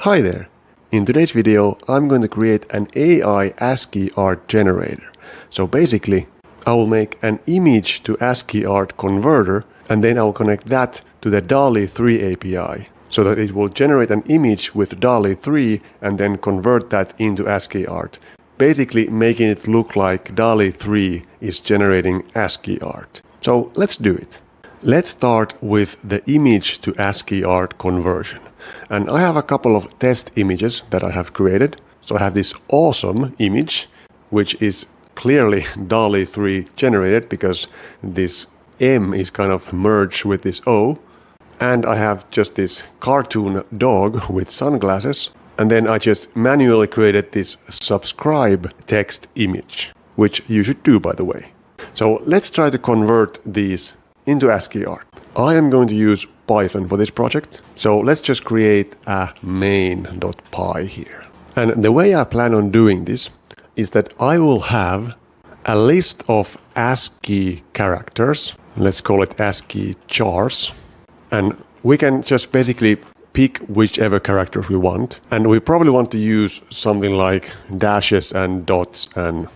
Hi there! In today's video, I'm going to create an AI ASCII art generator. So basically, I will make an image to ASCII art converter and then I'll connect that to the DALL-E 3 API so that it will generate an image with DALL-E 3 and then convert that into ASCII art, basically making it look like DALL-E 3 is generating ASCII art. So let's do it. Let's start with the image to ASCII art conversion. And I have a couple of test images that I have created. So I have this awesome image, which is clearly DALL-E 3 generated because this M is kind of merged with this O. And I have just this cartoon dog with sunglasses. And then I just manually created this subscribe text image, which you should do, by the way. So let's try to convert these into ASCII art. I am going to use Python for this project. So let's just create a main.py here. And the way I plan on doing this is that I will have a list of ASCII characters. Let's call it ASCII chars. And we can just basically pick whichever characters we want. And we probably want to use something like dashes and dots and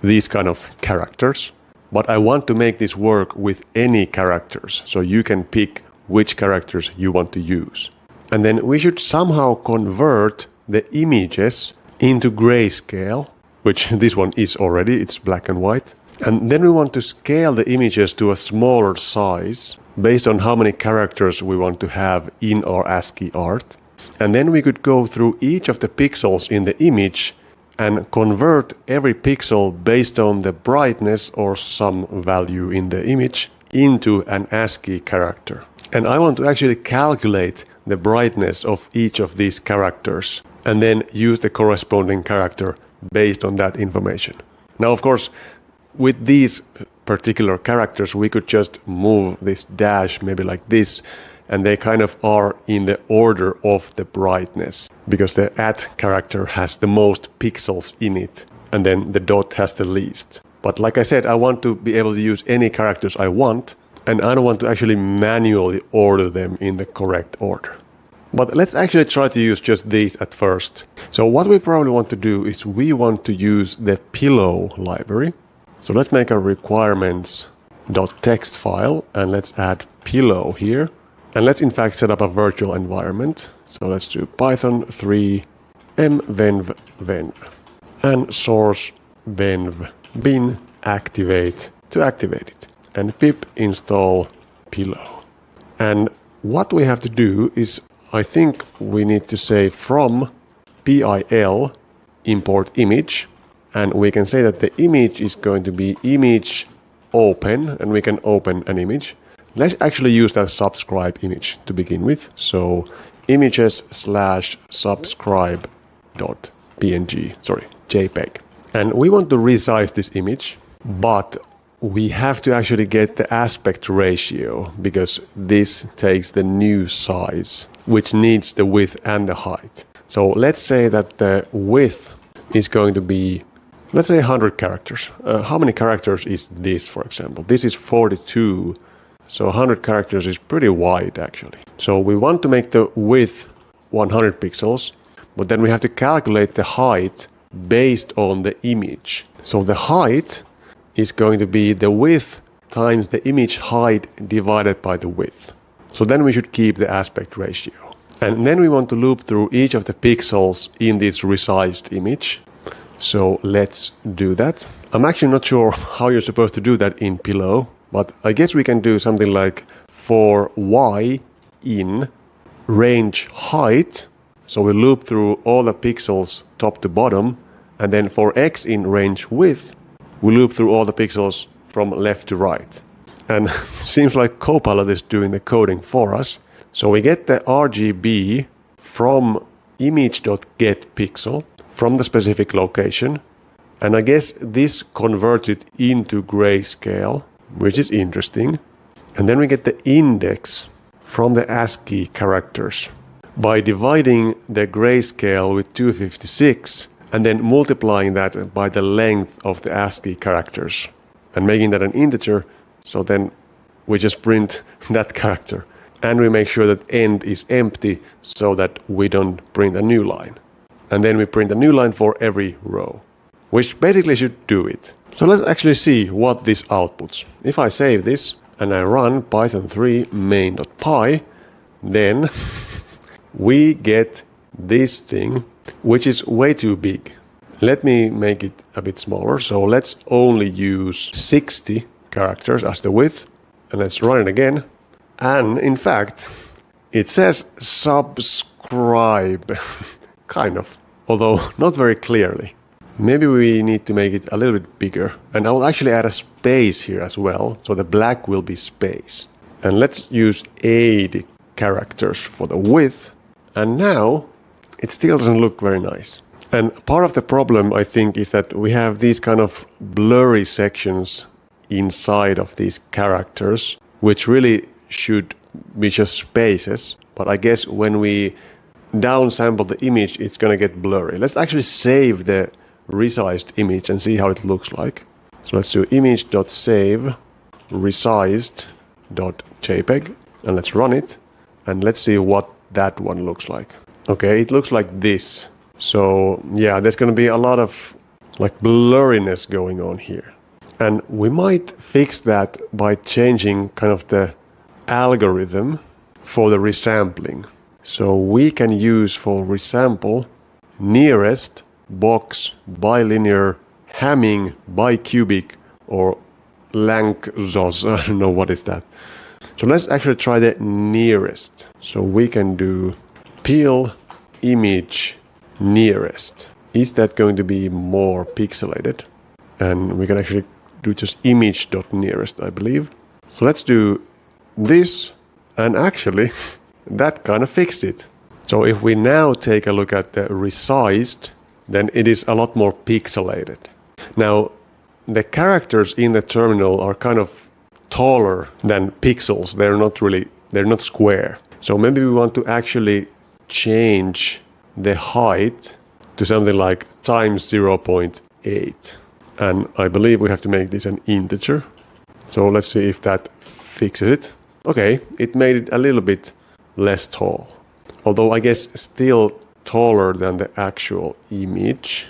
these kind of characters. But I want to make this work with any characters, so you can pick which characters you want to use. And then we should somehow convert the images into grayscale, which this one is already, it's black and white. And then we want to scale the images to a smaller size based on how many characters we want to have in our ASCII art. And then we could go through each of the pixels in the image and convert every pixel based on the brightness or some value in the image into an ASCII character. And I want to actually calculate the brightness of each of these characters and then use the corresponding character based on that information. Now, of course, with these particular characters, we could just move this dash maybe like this, and they kind of are in the order of the brightness because the @ character has the most pixels in it and then the dot has the least. But like I said, I want to be able to use any characters I want and I don't want to actually manually order them in the correct order. But let's actually try to use just these at first. So what we probably want to do is we want to use the pillow library. So let's make a requirements.txt file and let's add pillow here. And let's in fact set up a virtual environment. So let's do Python 3 mvenv and source venv bin activate to activate it and pip install pillow. And what we have to do is I think we need to say from pil import image, and we can say that the image is going to be image open, and we can open an image. Let's actually use that subscribe image to begin with. So JPEG. And we want to resize this image, but we have to actually get the aspect ratio because this takes the new size, which needs the width and the height. So let's say that the width is going to be, let's say 100 characters. How many characters is this, for example? This is 42. So 100 characters is pretty wide actually. So we want to make the width 100 pixels, but then we have to calculate the height based on the image. So the height is going to be the width times the image height divided by the width. So then we should keep the aspect ratio. And then we want to loop through each of the pixels in this resized image. So let's do that. I'm actually not sure how you're supposed to do that in Pillow, but I guess we can do something like for y in range height. So we loop through all the pixels top to bottom. And then for x in range width, we loop through all the pixels from left to right. And seems like Copilot is doing the coding for us. So we get the RGB from image.getPixel from the specific location. And I guess this converts it into grayscale, which is interesting. And then we get the index from the ASCII characters by dividing the grayscale with 256 and then multiplying that by the length of the ASCII characters and making that an integer. So then we just print that character. and we make sure that end is empty so that we don't print a new line. And then we print a new line for every row, which basically should do it. So let's actually see what this outputs. If I save this and I run python 3 main.py, then we get this thing, which is way too big. Let me make it a bit smaller. So let's only use 60 characters as the width. And let's run it again. And in fact, it says subscribe, kind of, although not very clearly. Maybe we need to make it a little bit bigger. And I will actually add a space here as well. So the black will be space. And let's use 80 characters for the width. And now it still doesn't look very nice. And part of the problem, I think, is that we have these kind of blurry sections inside of these characters, which really should be just spaces. But I guess when we downsample the image, it's going to get blurry. Let's actually save the resized image and see how it looks like. So let's do image.save resized.jpg and let's run it. And let's see what that one looks like. Okay, it looks like this. So yeah, there's going to be a lot of like blurriness going on here. And we might fix that by changing kind of the algorithm for the resampling. So we can use for resample nearest, box, bilinear, Hamming, bicubic, or Langzos. I don't know what is that. So let's actually try the nearest. So we can do peel image nearest. Is that going to be more pixelated? And we can actually do just image.nearest, I believe. So let's do this, and actually that kind of fixed it. So if we now take a look at the resized, then it is a lot more pixelated. Now the characters in the terminal are kind of taller than pixels. They're not square. So maybe we want to actually change the height to something like times 0.8. And I believe we have to make this an integer. So let's see if that fixes it. Okay, it made it a little bit less tall. Although I guess still taller than the actual image.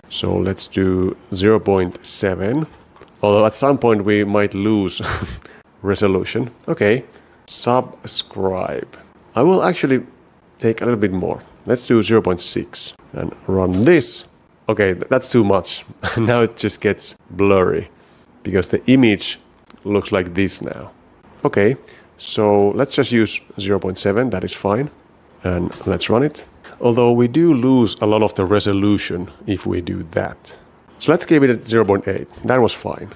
So let's do 0.7. Although at some point we might lose resolution. Okay, subscribe. I will actually take a little bit more. Let's do 0.6 and run this. Okay, that's too much. Now it just gets blurry because the image looks like this now. Okay, so let's just use 0.7, that is fine. And let's run it. Although we do lose a lot of the resolution if we do that. So let's give it at 0.8. That was fine.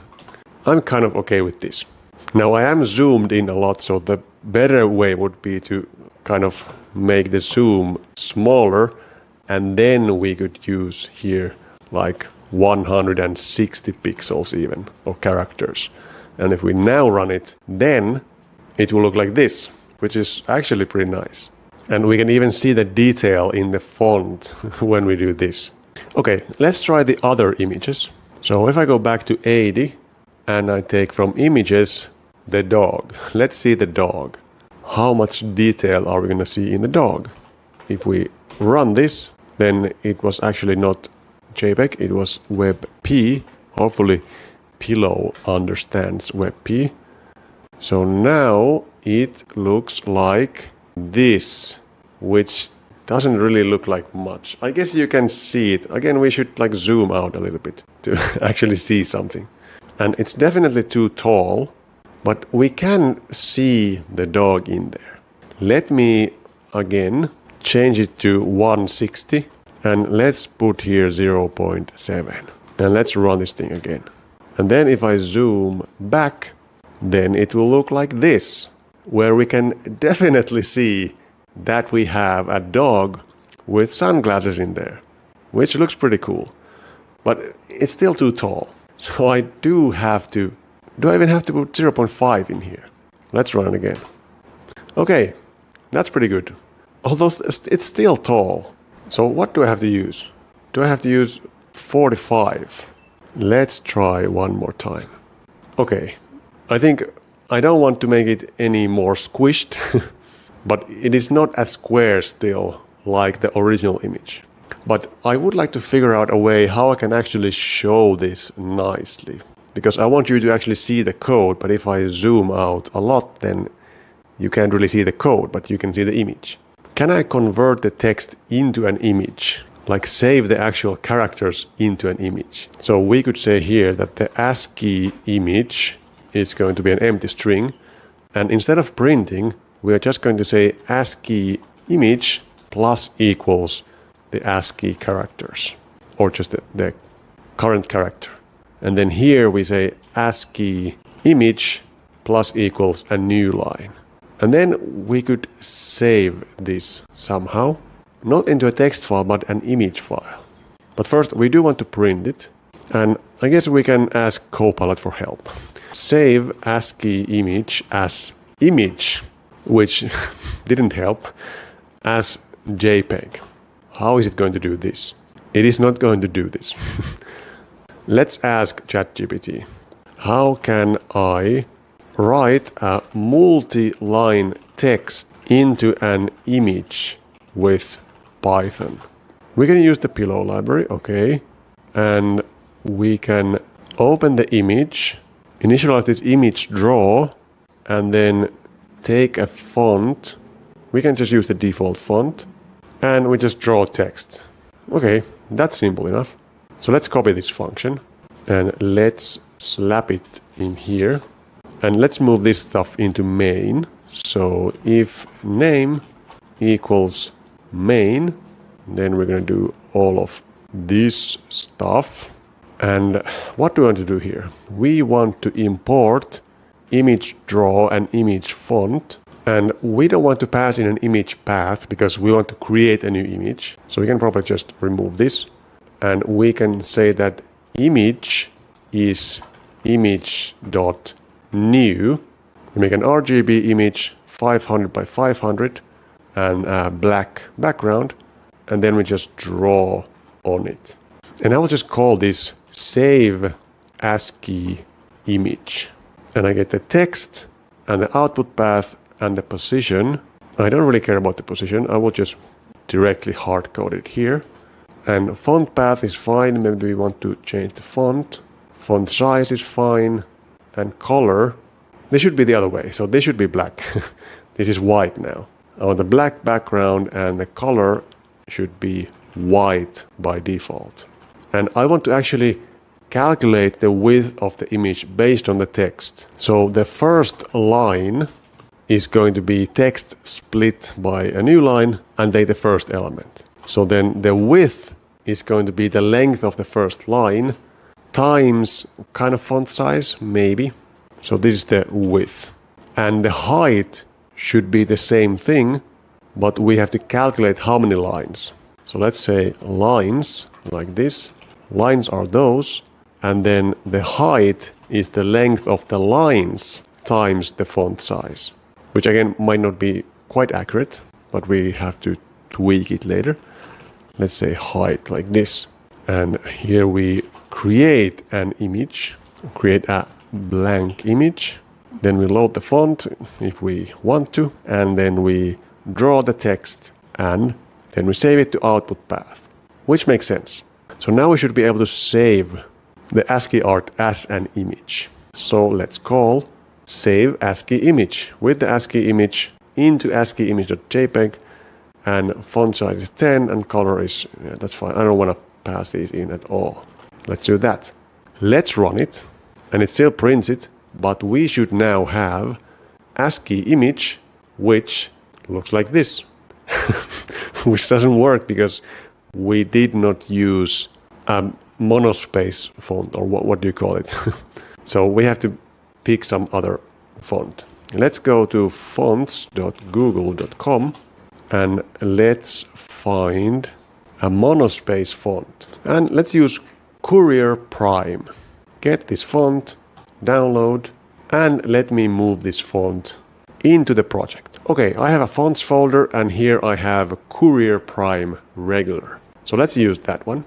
I'm kind of okay with this. Now I am zoomed in a lot, so the better way would be to kind of make the zoom smaller, and then we could use here like 160 pixels even, or characters. And if we now run it, then it will look like this, which is actually pretty nice. And we can even see the detail in the font when we do this. Okay, let's try the other images. So if I go back to 80 and I take from images the dog. Let's see the dog. How much detail are we going to see in the dog? If we run this, then it was actually not JPEG, it was WebP. Hopefully Pillow understands WebP. So now it looks like this, which doesn't really look like much. I guess you can see it. Again, we should like zoom out a little bit to actually see something. And it's definitely too tall, but we can see the dog in there. Let me again change it to 160 and let's put here 0.7 and let's run this thing again. And then if I zoom back, then it will look like this, where we can definitely see that we have a dog with sunglasses in there, which looks pretty cool. But it's still too tall. So I do I even have to put 0.5 in here? Let's run it again. Okay, that's pretty good. Although it's still tall. So what do I have to use? Do I have to use 45? Let's try one more time. Okay, I think I don't want to make it any more squished, but it is not as square still like the original image. But I would like to figure out a way how I can actually show this nicely. Because I want you to actually see the code, but if I zoom out a lot, then you can't really see the code, but you can see the image. Can I convert the text into an image? Like save the actual characters into an image. So we could say here that the ASCII image is going to be an empty string. And instead of printing, we are just going to say ASCII image plus equals the ASCII characters, or just the current character. And then here we say ASCII image plus equals a new line. And then we could save this somehow, not into a text file, but an image file. But first, we do want to print it. And I guess we can ask Copilot for help. Save ASCII image as image, which didn't help, as JPEG. How is it going to do this? It is not going to do this. Let's ask ChatGPT. How can I write a multi-line text into an image with Python? We can use the pillow library, okay. And we can open the image, initialize this image draw, and then take a font. We can just use the default font, and we just draw text. Okay, that's simple enough. So let's copy this function and let's slap it in here. And let's move this stuff into main. So if name equals main, then we're going to do all of this stuff. And what do we want to do here? We want to import image draw and image font. And we don't want to pass in an image path because we want to create a new image. So we can probably just remove this. And we can say that image is image.new. We make an RGB image 500 by 500 and a black background. And then we just draw on it. And I will just call this save ASCII image. And I get the text and the output path and the position. I don't really care about the position. I will just directly hard code it here. And font path is fine. Maybe we want to change the font. Font size is fine. And color, this should be the other way. So this should be black. This is white now. I want the black background and the color should be white by default. And I want to actually calculate the width of the image based on the text. So the first line is going to be text split by a new line and take the first element. So then the width is going to be the length of the first line times kind of font size, maybe. So this is the width. And the height should be the same thing, but we have to calculate how many lines. So let's say lines like this. Lines are those. And then the height is the length of the lines times the font size, which again might not be quite accurate, but we have to tweak it later. Let's say height like this. And here we create an image, create a blank image. Then we load the font if we want to, and then we draw the text, and then we save it to output path, which makes sense. So now we should be able to save the ASCII art as an image. So let's call save ASCII image with the ASCII image into ASCII image.jpg, and font size is 10 and color is, yeah, that's fine. I don't want to pass these in at all. Let's do that. Let's run it, and it still prints it, but we should now have ASCII image which looks like this, which doesn't work because we did not use a monospace font, or what do you call it? So we have to pick some other font. Let's go to fonts.google.com and let's find a monospace font. And let's use Courier Prime. Get this font, download, and let me move this font into the project. Okay, I have a fonts folder, and here I have Courier Prime regular. So let's use that one.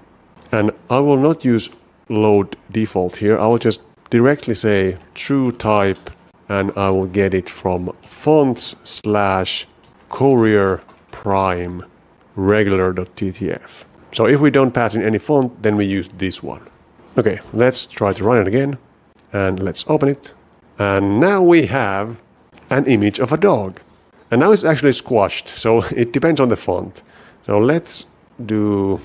And I will not use load default here. I will just directly say true type and I will get it from fonts/courier prime regular.ttf. So if we don't pass in any font, then we use this one. Okay, let's try to run it again, and let's open it. And now we have an image of a dog. And now it's actually squashed, so it depends on the font. So let's do,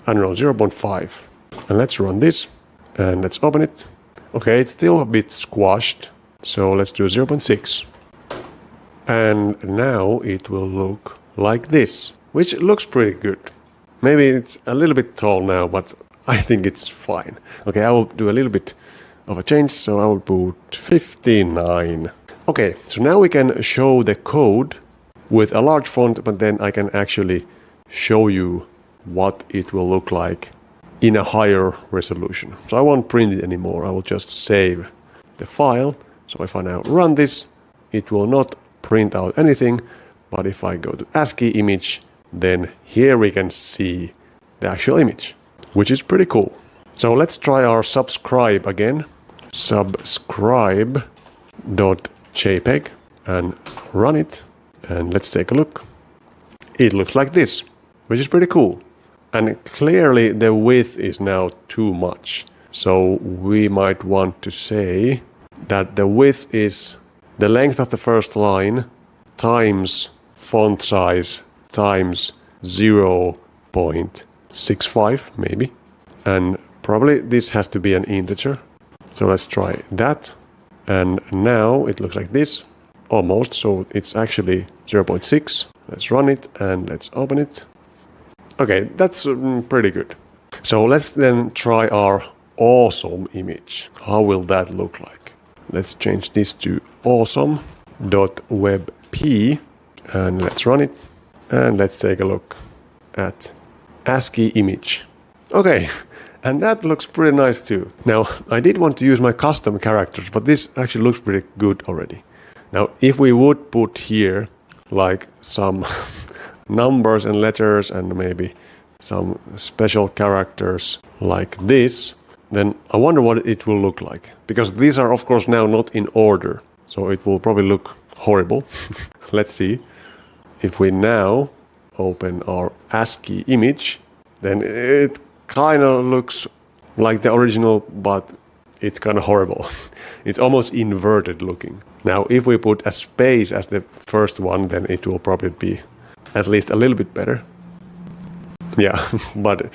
I don't know, 0.5. And let's run this, and let's open it. Okay, it's still a bit squashed, so let's do 0.6. And now it will look like this, which looks pretty good. Maybe it's a little bit tall now, but I think it's fine. Okay, I will do a little bit of a change, so I will put 59. Okay, so now we can show the code with a large font, but then I can actually show you what it will look like in a higher resolution. So I won't print it anymore, I will just save the file. So if I now run this, it will not print out anything, but if I go to ASCII image, then here we can see the actual image, which is pretty cool. So let's try our subscribe again. Subscribe.jpg and run it, and let's take a look. It looks like this, which is pretty cool. And clearly the width is now too much. So we might want to say that the width is the length of the first line times font size times 0.65 maybe. And probably this has to be an integer. So let's try that. And now it looks like this, almost. So it's actually 0.6. Let's run it and let's open it. Okay, that's pretty good. So let's then try our awesome image. How will that look like? Let's change this to awesome.webp and let's run it. And let's take a look at ASCII image. Okay, and that looks pretty nice too. Now, I did want to use my custom characters, but this actually looks pretty good already. Now, if we would put here like some numbers and letters and maybe some special characters like this, then I wonder what it will look like. Because these are of course now not in order, so it will probably look horrible. Let's see. If we now open our ASCII image, then it kind of looks like the original, but it's kind of horrible. It's almost inverted looking. Now, if we put a space as the first one, then it will probably be at least a little bit better. Yeah, but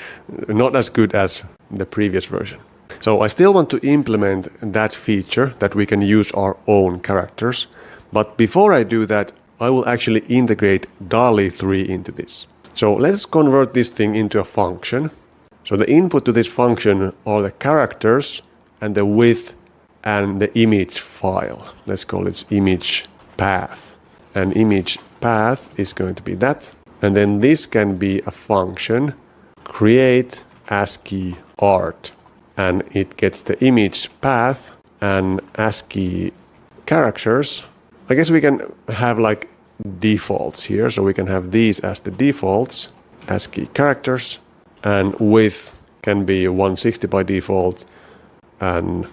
not as good as the previous version. So I still want to implement that feature that we can use our own characters. But before I do that, I will actually integrate DALL-e 3 into this. So let's convert this thing into a function. So the input to this function are the characters and the width and the image file. Let's call it image path. And image path is going to be that. And then this can be a function, create ASCII art. And it gets the image path and ASCII characters. I guess we can have like defaults here. So we can have these as the defaults, ASCII characters. And width can be 160 by default. And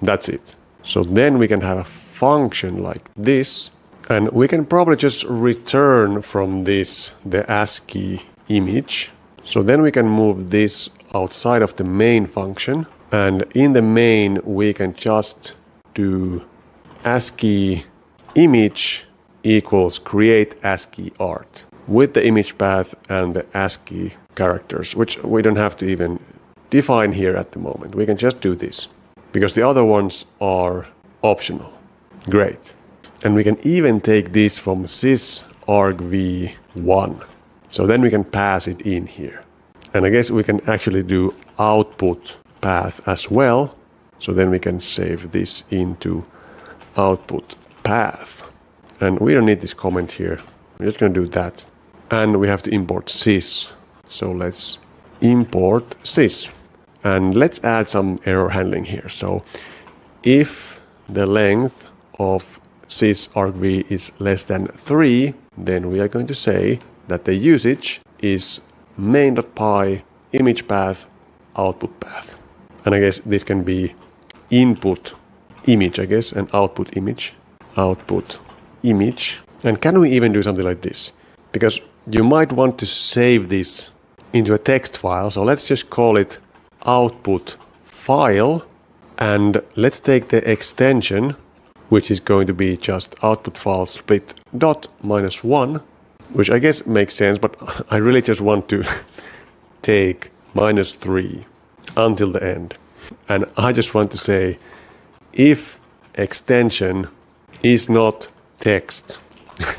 that's it. So then we can have a function like this. And we can probably just return from this the ASCII image. So then we can move this outside of the main function. And in the main, we can just do ASCII image equals create ASCII art with the image path and the ASCII characters, which we don't have to even define here at the moment. We can just do this because the other ones are optional. Great. And we can even take this from sysargv1. So then we can pass it in here. And I guess we can actually do output path as well. So then we can save this into output path. And we don't need this comment here. We're just going to do that. And we have to import sys. So let's import sys. And let's add some error handling here. So if the length of sysargv is less than 3, then we are going to say that the usage is main.py image path output path. And I guess this can be input image, I guess, and output image. output image. And can we even do something like this? Because you might want to save this into a text file. So let's just call it output file. And let's take the extension, which is going to be just output file split dot -1, which I guess makes sense, but I really just want to take -3 until the end. And I just want to say, if extension is not text,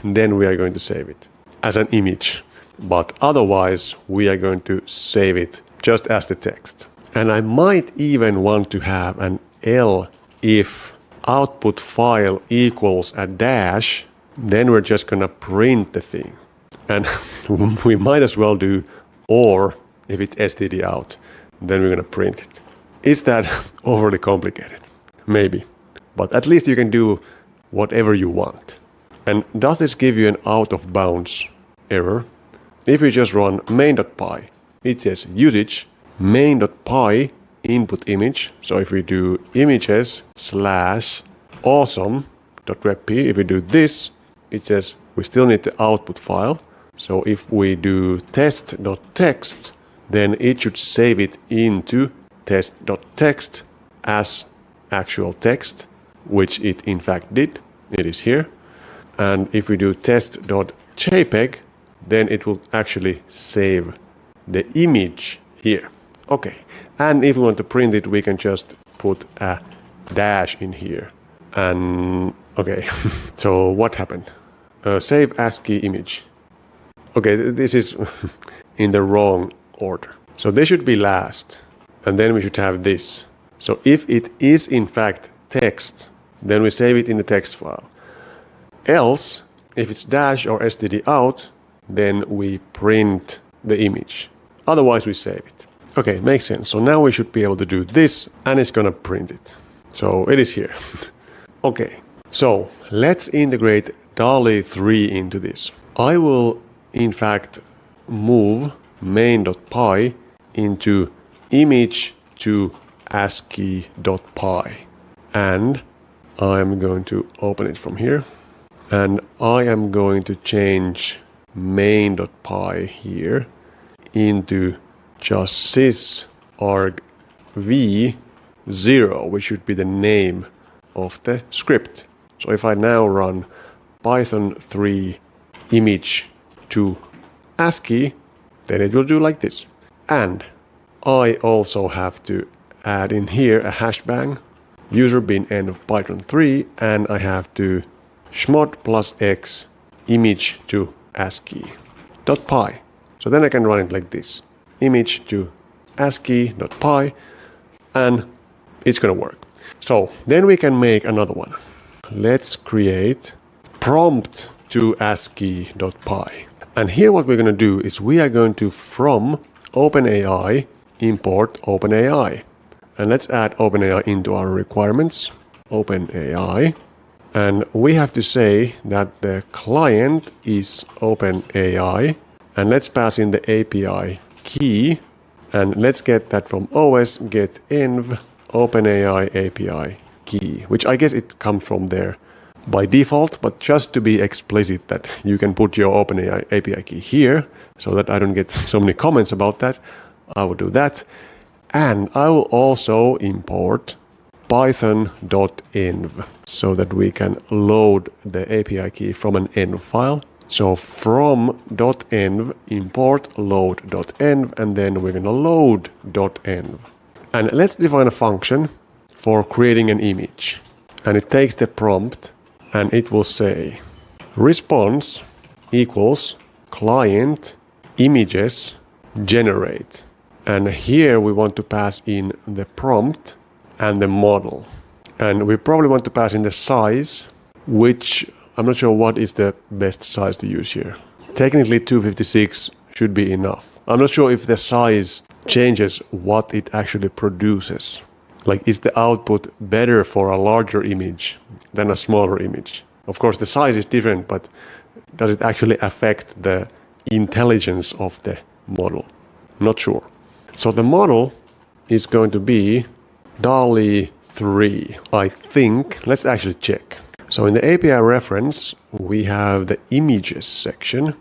then we are going to save it as an image. But otherwise, we are going to save it just as the text. And I might even want to have an L if output file equals a dash, then we're just going to print the thing. And we might as well do or if it's std out, then we're going to print it. Is that overly complicated? Maybe. But at least you can do whatever you want. And does this give you an out of bounds error? If we just run main.py, it says usage main.py input image. So if we do images / awesome.webp, if we do this, it says we still need the output file. So if we do test.text, then it should save it into test.text as actual text, which it in fact did. It is here. And if we do test.jpg, then it will actually save the image here. Okay. And if we want to print it, we can just put a dash in here. And okay, so what happened? Save ASCII image. Okay, this is in the wrong order. So they should be last. And then we should have this. So if it is in fact text, then we save it in the text file. Else, if it's dash or std out, then we print the image. Otherwise we save it. Okay, makes sense. So now we should be able to do this and it's gonna print it. So it is here. Okay, so let's integrate DALL-E 3 into this. I will in fact move main.py into image to ASCII.py. And I'm going to open it from here. And I am going to change main.py here into just sys arg v0, which should be the name of the script. So if I now run Python 3 image to ASCII, then it will do like this. And I also have to add in here a hashbang, user bin end of Python 3, and I have to chmod plus x image to ASCII.py. So then I can run it like this. Image to ASCII.py, and it's gonna work. So then we can make another one. Let's create prompt to ASCII.py. And here what we're gonna do is we are going to from OpenAI import OpenAI. And let's add OpenAI into our requirements. OpenAI. And we have to say that the client is OpenAI. And let's pass in the API key. And let's get that from OS get env OpenAI API key, which I guess it comes from there by default, but just to be explicit that you can put your OpenAI API key here so that I don't get so many comments about that, I will do that. And I will also import python.env so that we can load the API key from an env file. So from .env import load.env, and then we're going to load .env. And let's define a function for creating an image. And it takes the prompt and it will say response equals client images generate. And here we want to pass in the prompt and the model. And we probably want to pass in the size, which I'm not sure what is the best size to use here. Technically 256 should be enough. I'm not sure if the size changes what it actually produces. Like, is the output better for a larger image than a smaller image? Of course, the size is different, but does it actually affect the intelligence of the model? Not sure. So the model is going to be DALL-E 3, I think. Let's actually check. So in the API reference, we have the images section,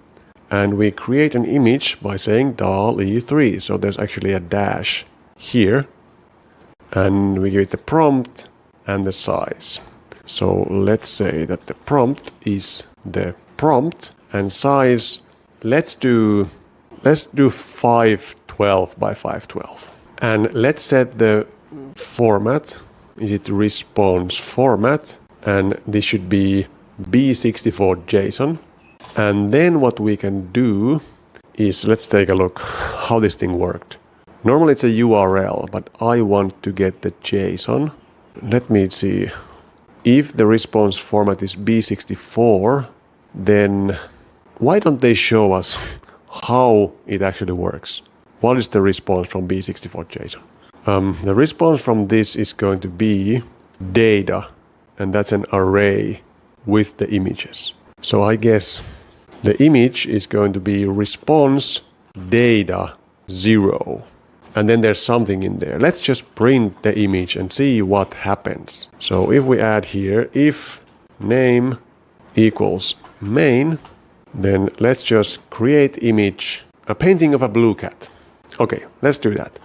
and we create an image by saying DALL-e 3. So there's actually a dash here, and we give it the prompt and the size. So let's say that the prompt is the prompt, and size, let's do 512 by 512. And let's set the format, is it response format, and this should be B64 JSON. And then what we can do is, let's take a look how this thing worked. Normally it's a URL, but I want to get the JSON. Let me see. If the response format is B64, then why don't they show us how it actually works? What is the response from B64 JSON? The response from this is going to be data, and that's an array with the images. So I guess the image is going to be response data 0. And then there's something in there. Let's just print the image and see what happens. So if we add here, if name equals main, then let's just create image, a painting of a blue cat. Okay, let's do that.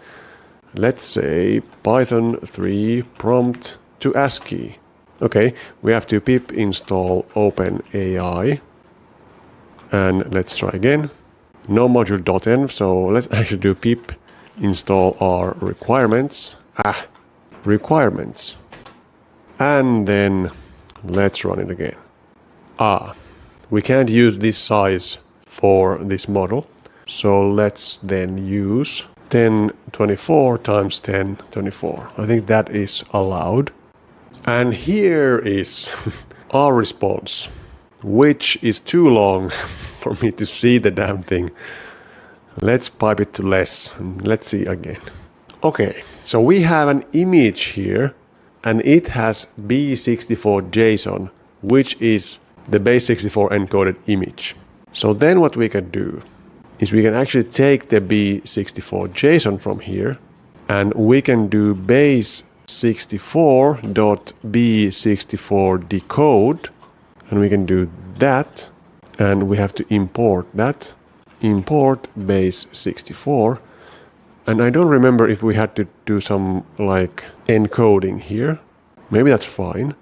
Let's say Python 3 prompt to ASCII. Okay, we have to pip install OpenAI. And let's try again. No module.env, so let's actually do pip install our requirements. Requirements. And then let's run it again. We can't use this size for this model. So let's then use 1024 times 1024. I think that is allowed. And here is our response, which is too long for me to see the damn thing. Let's pipe it to less. Let's see again. Okay, so we have an image here, and it has B64 JSON, which is the base64 encoded image. So then what we can do is we can actually take the B64 JSON from here, and we can do base64.b64 decode, and we can do that, and we have to import that. Import base64, and I don't remember if we had to do some like encoding here. Maybe that's fine.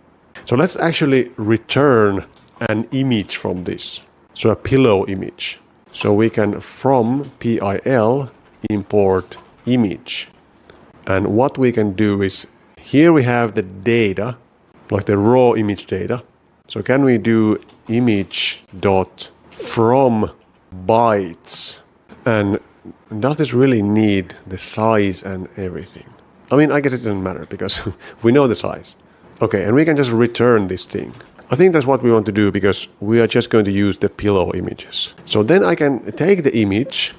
So let's actually return an image from this, so a pillow image. So we can from PIL import image, and what we can do is here we have the data, like the raw image data. So can we do image dot from bytes? And does this really need the size and everything? I mean, I guess it doesn't matter because we know the size. Okay, and we can just return this thing. I think that's what we want to do because we are just going to use the pillow images. So then I can take the image,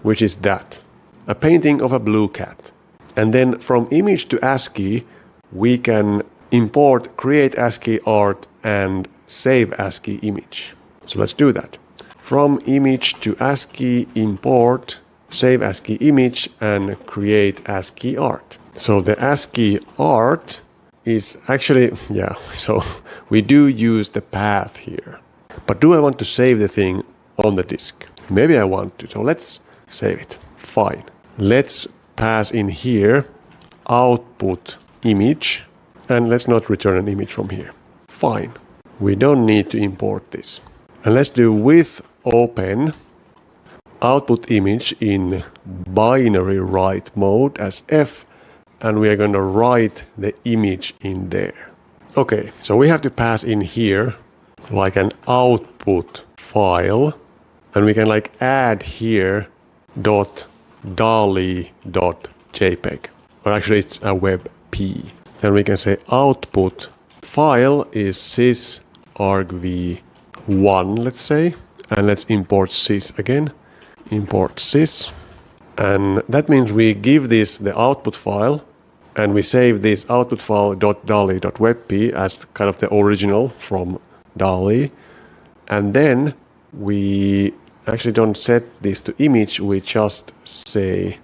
which is that, a painting of a blue cat. And then from image to ASCII, we can import create ASCII art and save ASCII image. So let's do that. From image to ASCII, import, save ASCII image, and create ASCII art. So the ASCII art is actually, so we do use the path here. But do I want to save the thing on the disk? Maybe I want to, so let's save it. Fine. Let's pass in here output image, and let's not return an image from here. Fine. We don't need to import this. And let's do with open output image in binary write mode as F, and we are going to write the image in there. Okay, so we have to pass in here like an output file, and we can like add here .DALL-e.jpg, or actually it's a WebP. Then we can say output file is sys argv1, let's say, and let's import sys again. Import sys, and that means we give this the output file, and we save this output file .DALL-e.webp as kind of the original from DALL-e, and then we actually don't set this to image, we just say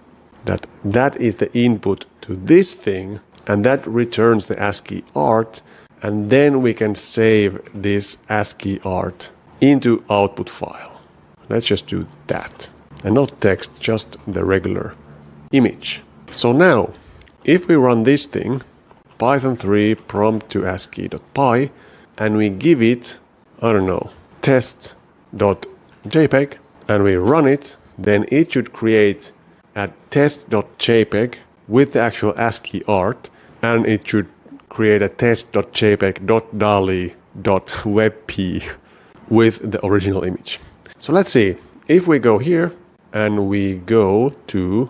that that is the input to this thing, and that returns the ASCII art, and then we can save this ASCII art into output file. Let's just do that. And not text, just the regular image. So now, if we run this thing, Python 3 prompt to ASCII.py, and we give it, I don't know, test.jpg, and we run it, then it should create a test.jpg with the actual ASCII art, and it should create a test.jpg.DALL-e.webp with the original image. So let's see, if we go here and we go to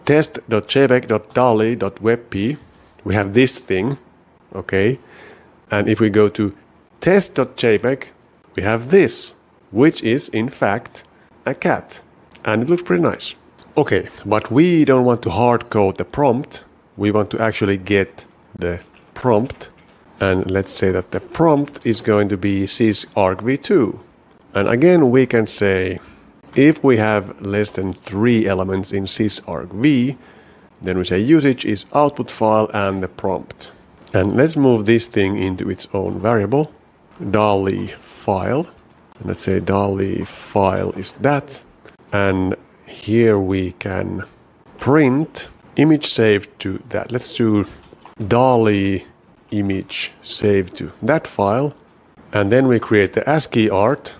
test.jpg.DALL-e.webp, we have this thing, okay? And if we go to test.jpg, we have this, which is in fact a cat. And it looks pretty nice. Okay, but we don't want to hard code the prompt. We want to actually get the prompt. And let's say that the prompt is going to be sysargv2. And again, we can say if we have less than 3 elements in sysargv, then we say usage is output file and the prompt. And let's move this thing into its own variable, DALL-e file. And let's say DALL-e file is that. And here we can print image saved to that. Let's do DALL-e image saved to that file. And then we create the ASCII art.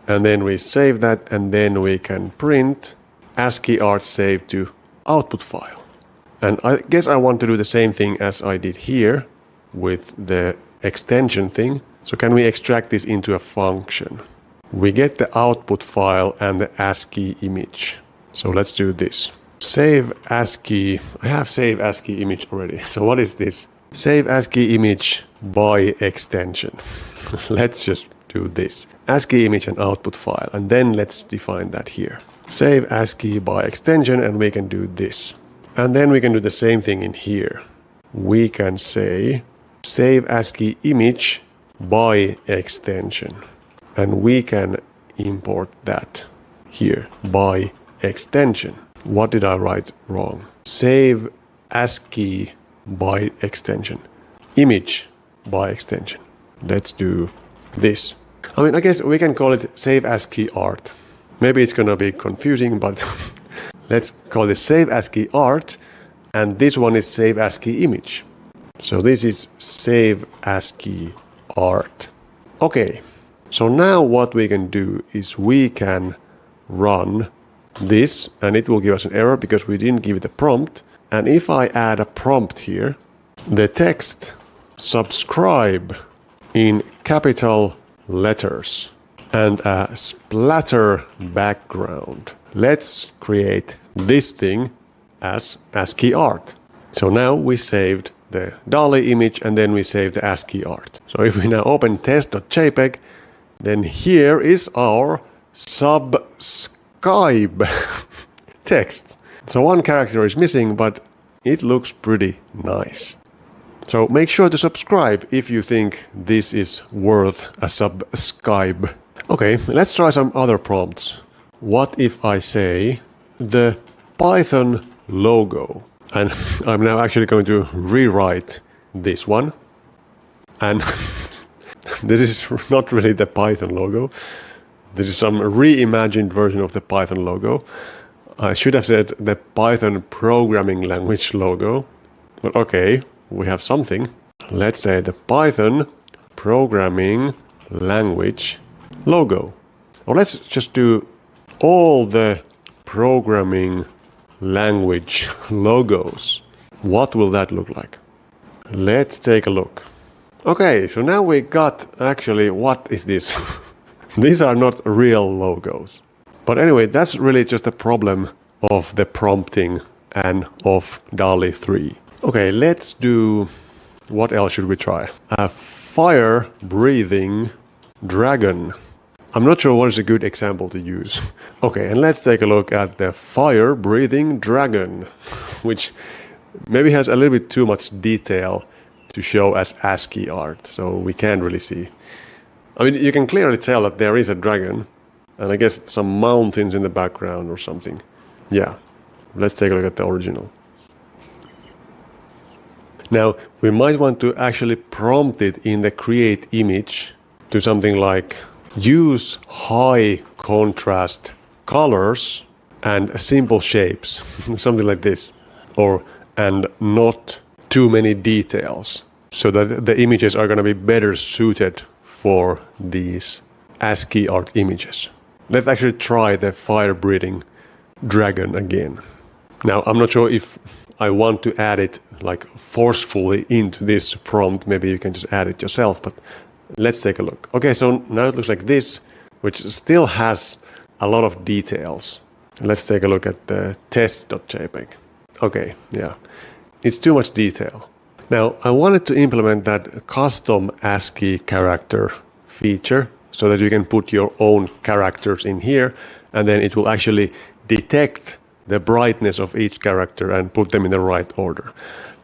And then we save that. And then we can print ASCII art saved to output file. And I guess I want to do the same thing as I did here with the extension thing. So can we extract this into a function? We get the output file and the ASCII image. So let's do this. Save ASCII. I have save ASCII image already. So what is this? Save ASCII image by extension. Let's just do this. ASCII image and output file. And then let's define that here. Save ASCII by extension, and we can do this. And then we can do the same thing in here. We can say save ASCII image by extension. And we can import that here by extension. What did I write wrong? Save ASCII by extension. Image by extension. Let's do this. I mean, I guess we can call it save ASCII art. Maybe it's gonna be confusing, but let's call this save ASCII art, and this one is save ASCII image. So this is save ASCII art. Okay, so now what we can do is we can run this, and it will give us an error because we didn't give it a prompt. And if I add a prompt here, the text subscribe in capital letters and a splatter background. Let's create this thing as ASCII art. So now we saved the DALL-e image and then we saved the ASCII art. So if we now open test.jpg, then here is our subscribe text. So one character is missing, but it looks pretty nice. So make sure to subscribe if you think this is worth a subscribe. Okay, let's try some other prompts. What if I say the Python logo? And I'm now actually going to rewrite this one. And this is not really the Python logo. This is some reimagined version of the Python logo. I should have said the Python programming language logo. But okay, we have something. Let's say the Python programming language logo. Or let's just do all the programming language logos. What will that look like? Let's take a look. Okay, so now we got actually, what is this? These are not real logos. But anyway, that's really just a problem of the prompting and of DALL-e 3. Okay, let's do, what else should we try? A fire-breathing dragon. I'm not sure what is a good example to use. Okay, and let's take a look at the fire-breathing dragon, which maybe has a little bit too much detail to show as ASCII art, so we can't really see. I mean, you can clearly tell that there is a dragon, and I guess some mountains in the background or something. Yeah, let's take a look at the original. Now, we might want to actually prompt it in the create image to something like use high contrast colors and simple shapes, something like this, or and not too many details, so that the images are going to be better suited for these ASCII art images. Let's actually try the fire-breathing dragon again. Now, I'm not sure if I want to add it like forcefully into this prompt. Maybe you can just add it yourself, but let's take a look. Okay, so now it looks like this, which still has a lot of details. Let's take a look at the test.jpg. Okay, yeah, it's too much detail. Now, I wanted to implement that custom ASCII character feature so that you can put your own characters in here, and then it will actually detect the brightness of each character and put them in the right order.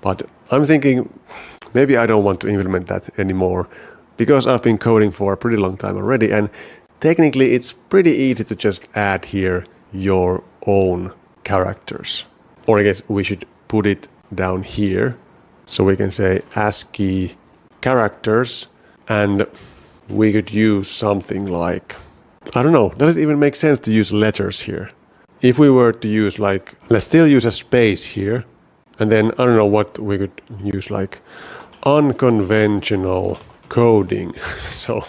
But I'm thinking maybe I don't want to implement that anymore because I've been coding for a pretty long time already, and technically it's pretty easy to just add here your own characters. Or I guess we should put it down here. So we can say ASCII characters, and we could use something like, I don't know, does it even make sense to use letters here? If we were to use like, let's still use a space here, and then I don't know what we could use, like unconventional coding. So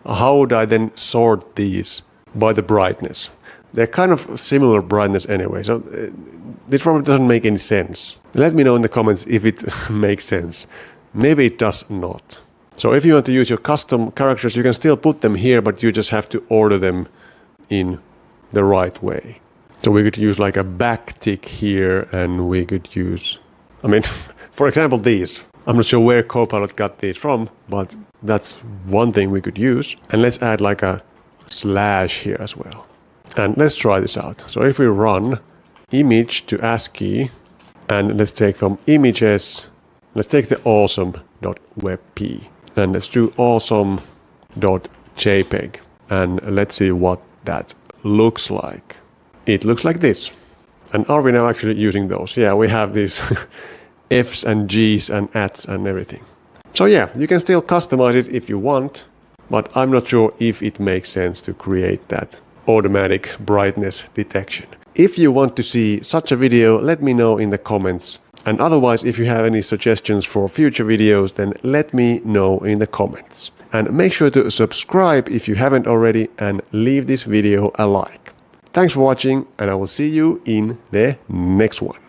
how would I then sort these by the brightness? They're kind of similar brightness anyway, so this probably doesn't make any sense. Let me know in the comments if it makes sense. Maybe it does not. So if you want to use your custom characters, you can still put them here, but you just have to order them in the right way. So we could use like a backtick here, and we could use, I mean, for example, these. I'm not sure where Copilot got these from, but that's one thing we could use. And let's add like a slash here as well. And let's try this out. So if we run image to ASCII, and let's take from images, let's take the awesome.webp, and let's do awesome.jpg, and let's see what that looks like. It looks like this. And are we now actually using those? Yeah, we have these F's and G's and ats and everything. So yeah, you can still customize it if you want, but I'm not sure if it makes sense to create that automatic brightness detection. If you want to see such a video, let me know in the comments. And otherwise, if you have any suggestions for future videos, then let me know in the comments. And make sure to subscribe if you haven't already, and leave this video a like. Thanks for watching, and I will see you in the next one.